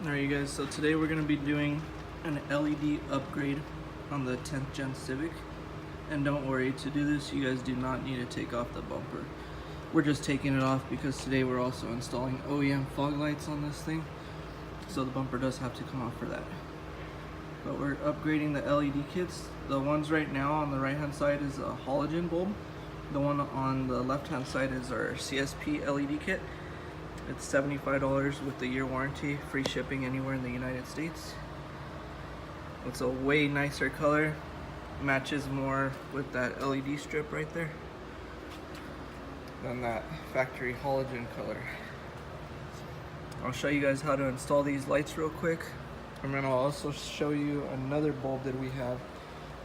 Alright you guys, so today we're going to be doing an LED upgrade on the 10th gen Civic. And don't worry, to do this you guys do not need to take off the bumper. We're just taking it off because today we're also installing OEM fog lights on this thing. So the bumper does have to come off for that. But we're upgrading the LED kits. The ones right now on the right hand side is a halogen bulb. The one on the left hand side is our CSP LED kit. It's $75 with the year warranty, free shipping anywhere in the United States. It's a way nicer color, matches more with that LED strip right there than that factory halogen color. I'll show you guys how to install these lights real quick, and then I'll also show you another bulb that we have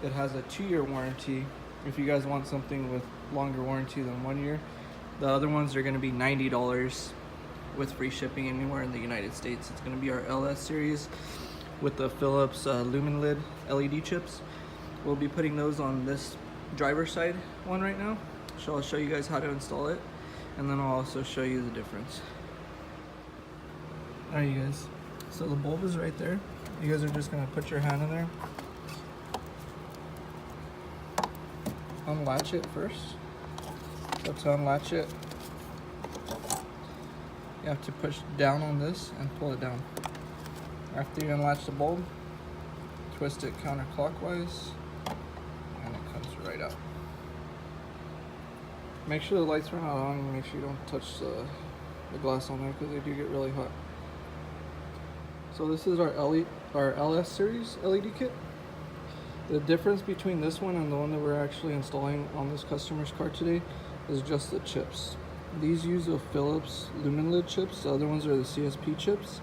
that has a 2-year warranty. If you guys want something with longer warranty than 1 year, the other ones are going to be $90 with free shipping anywhere in the United States. It's going to be our LS series with the Philips Lumenled LED chips. We'll be putting those on this driver's side one right now. So I'll show you guys how to install it, and then I'll also show you the difference. Alright you guys, so the bulb is right there. You guys are just going to put your hand in there, unlatch it first. So to unlatch it, you have to push down on this and pull it down. After you unlatch the bulb, twist it counterclockwise and it comes right out. Make sure the lights are not on, and make sure you don't touch the glass on there because they do get really hot. So this is our LS series LED kit. The difference between this one and the one that we're actually installing on this customer's car today is just the chips. These use the Philips Lumenled chips, the other ones are the CSP chips.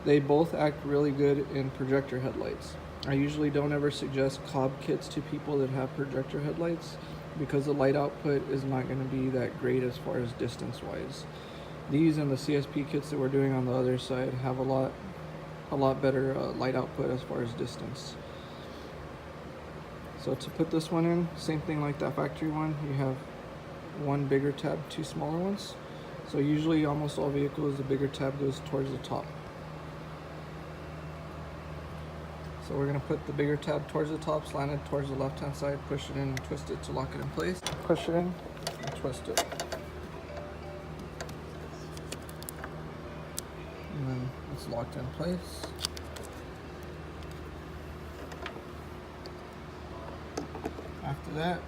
They both act really good in projector headlights. I usually don't ever suggest cob kits to people that have projector headlights because the light output is not going to be that great as far as distance wise. These and the CSP kits that we're doing on the other side have a lot better light output as far as distance. So to put this one in, same thing like that factory one, you have one bigger tab, two smaller ones. So usually almost all vehicles, the bigger tab goes towards the top. So we're going to put the bigger tab towards the top, slant it towards the left hand side, push it in and twist it to lock it in place. Push it in and twist it. And then it's locked in place. After that,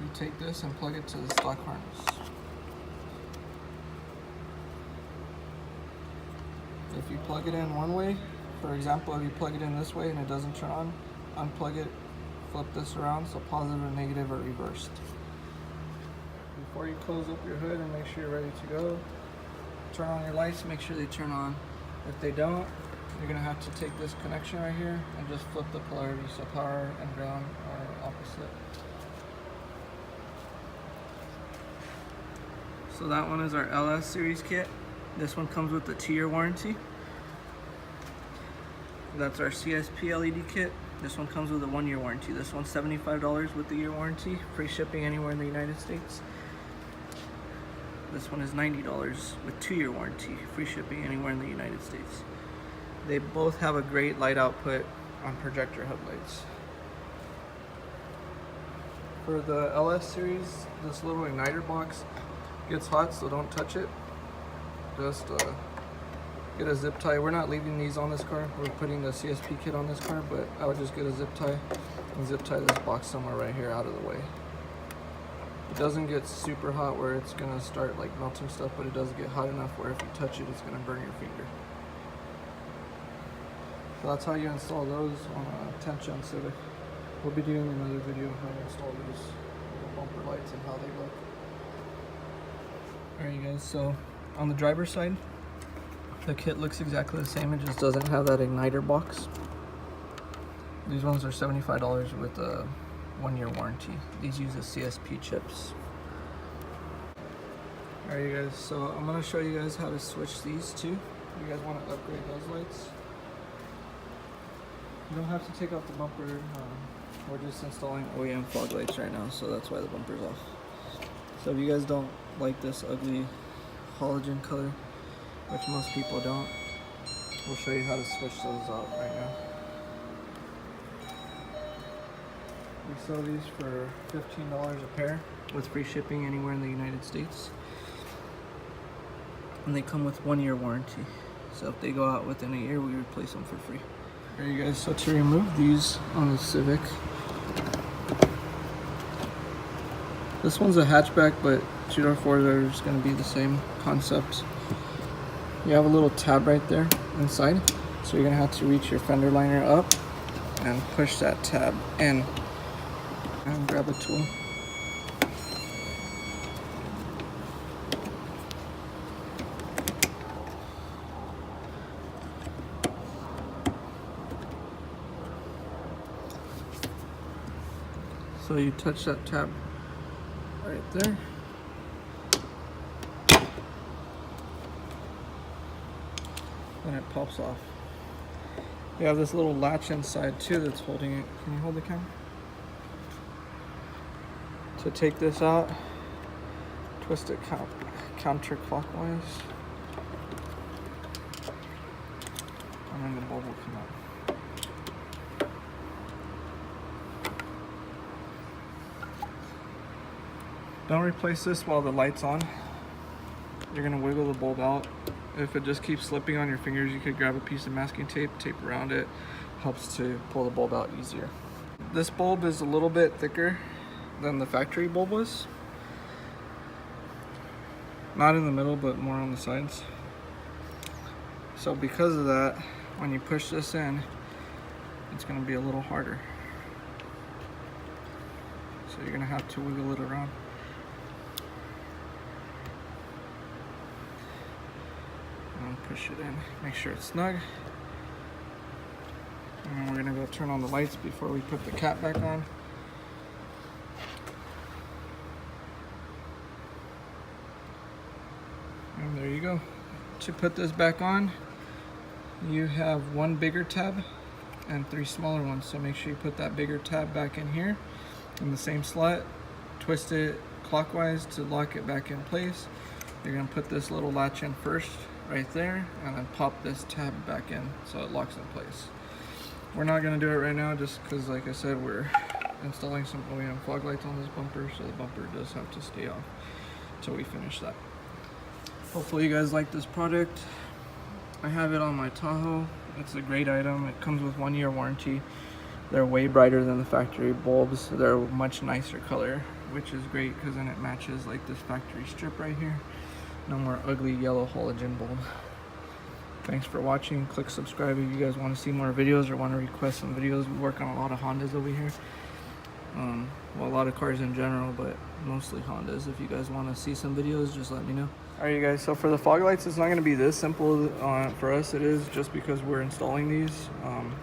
you take this and plug it to the stock harness. If you plug it in one way, for example, if you plug it in this way and it doesn't turn on, unplug it, flip this around, so positive and negative are reversed. Before you close up your hood and make sure you're ready to go, turn on your lights, make sure they turn on. If they don't, you're going to have to take this connection right here and just flip the polarity, so power and ground are opposite. So that one is our LS series kit. This one comes with a 2-year warranty. That's our CSP LED kit. This one comes with a 1-year warranty. This one's $75 with the year warranty, free shipping anywhere in the United States. This one is $90 with 2-year warranty, free shipping anywhere in the United States. They both have a great light output on projector headlights. For the LS series, this little igniter box gets hot, so don't touch it. Just get a zip tie. We're not leaving these on this car. We're putting the CSP kit on this car, but I would just get a zip tie and zip tie this box somewhere right here out of the way. It doesn't get super hot where it's gonna start like melting stuff, but it does get hot enough where if you touch it, it's gonna burn your finger. So that's how you install those on a 10th gen Civic. We'll be doing another video on how to install these bumper lights and how they look. Alright you guys, so on the driver's side, the kit looks exactly the same, it just doesn't have that igniter box. These ones are $75 with a 1-year warranty. These use the CSP chips. Alright you guys, so I'm going to show you guys how to switch these two. You guys want to upgrade those lights. You don't have to take off the bumper. We're just installing OEM fog lights right now, so that's why the bumper's off. So if you guys don't like this ugly halogen color, which most people don't, We'll show you how to switch those out right now. We sell these for $15 a pair with free shipping anywhere in the United States. And they come with 1 year warranty. So if they go out within a year, we replace them for free. There you guys, so to remove these on the Civic, this one's a hatchback, but 2-door, 4-door is going to be the same concept. You have a little tab right there inside, so you're going to have to reach your fender liner up and push that tab in and grab a tool. So you touch that tab right there. And it pops off. You have this little latch inside too that's holding it. Can you hold the camera? To take this out, twist it counterclockwise, and then the bulb will come out. Don't replace this while the light's on. You're gonna wiggle the bulb out. If it just keeps slipping on your fingers, you could grab a piece of masking tape, tape around it. Helps to pull the bulb out easier. This bulb is a little bit thicker than the factory bulb was. Not in the middle, but more on the sides. So because of that, when you push this in, it's gonna be a little harder. So you're gonna have to wiggle it around. And push it in, make sure it's snug. And then we're gonna go turn on the lights before we put the cap back on. And there you go. To put this back on, you have 1 bigger tab and 3 smaller ones. So make sure you put that bigger tab back in here in the same slot. Twist it clockwise to lock it back in place. You're gonna put this little latch in first, right there, and then pop this tab back in so it locks in place. We're not gonna do it right now just because, like I said, we're installing some OEM fog lights on this bumper, so the bumper does have to stay off until we finish that. Hopefully you guys like this product. I have it on my Tahoe. It's a great item. It comes with 1 year warranty. They're way brighter than the factory bulbs. They're a much nicer color, which is great because then it matches like this factory strip right here. No more ugly yellow halogen bulb. Thanks for watching. Click subscribe if you guys want to see more videos or want to request some videos. We work on a lot of Hondas over here. Well, a lot of cars in general, but mostly Hondas. If you guys want to see some videos, just let me know. Alright you guys, so for the fog lights, it's not going to be this simple for us. It is just because we're installing these.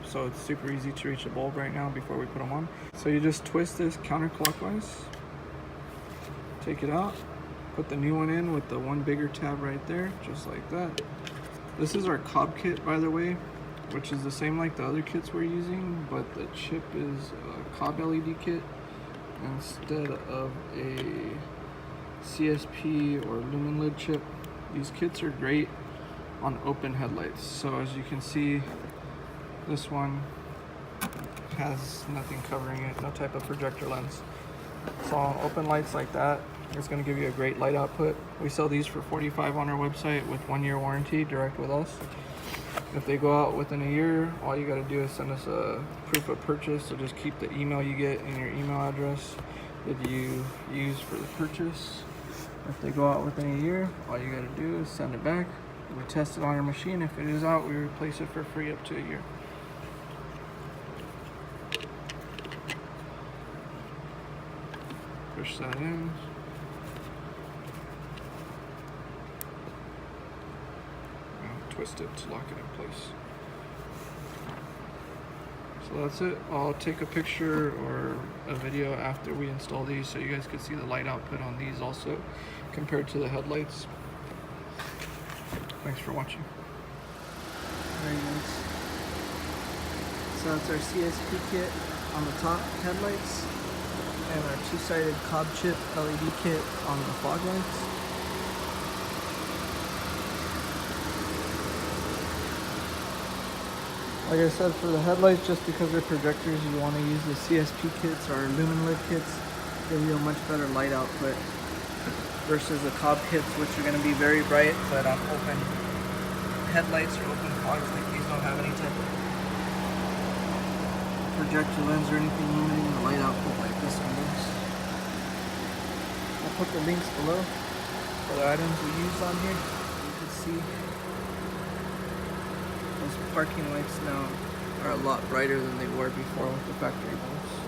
So it's super easy to reach the bulb right now before we put them on. So you just twist this counterclockwise, take it out, put the new one in with the 1 bigger tab right there, just like that. This is our cob kit, by the way, which is the same like the other kits we're using, but the chip is a cob LED kit instead of a CSP or Lumenled chip. These kits are great on open headlights. So as you can see, this one has nothing covering it, no type of projector lens. So on open lights like that, it's going to give you a great light output. We sell these for $45 on our website with 1 year warranty direct with us. If they go out within a year, all you got to do is send us a proof of purchase. So just keep the email you get in your email address that you use for the purchase. If they go out within a year, all you got to do is send it back. We test it on our machine. If it is out, we replace it for free up to a year. Push that in. Twist it to lock it in place. So that's it. I'll take a picture or a video after we install these so you guys can see the light output on these also compared to the headlights. Thanks for watching. Very nice. So it's our CSP kit on the top headlights and our 2-sided cob chip LED kit on the fog lights. Like I said, for the headlights, just because they're projectors, you want to use the CSP kits or Lumenled kits. Give you a much better light output versus the cob kits, which are going to be very bright, but on open headlights or open fogs like these don't have any type of projector lens or anything limiting the light output like this one does. I'll put the links below for the items we used on here. You can see those parking lights now are a lot brighter than they were before with the factory ones.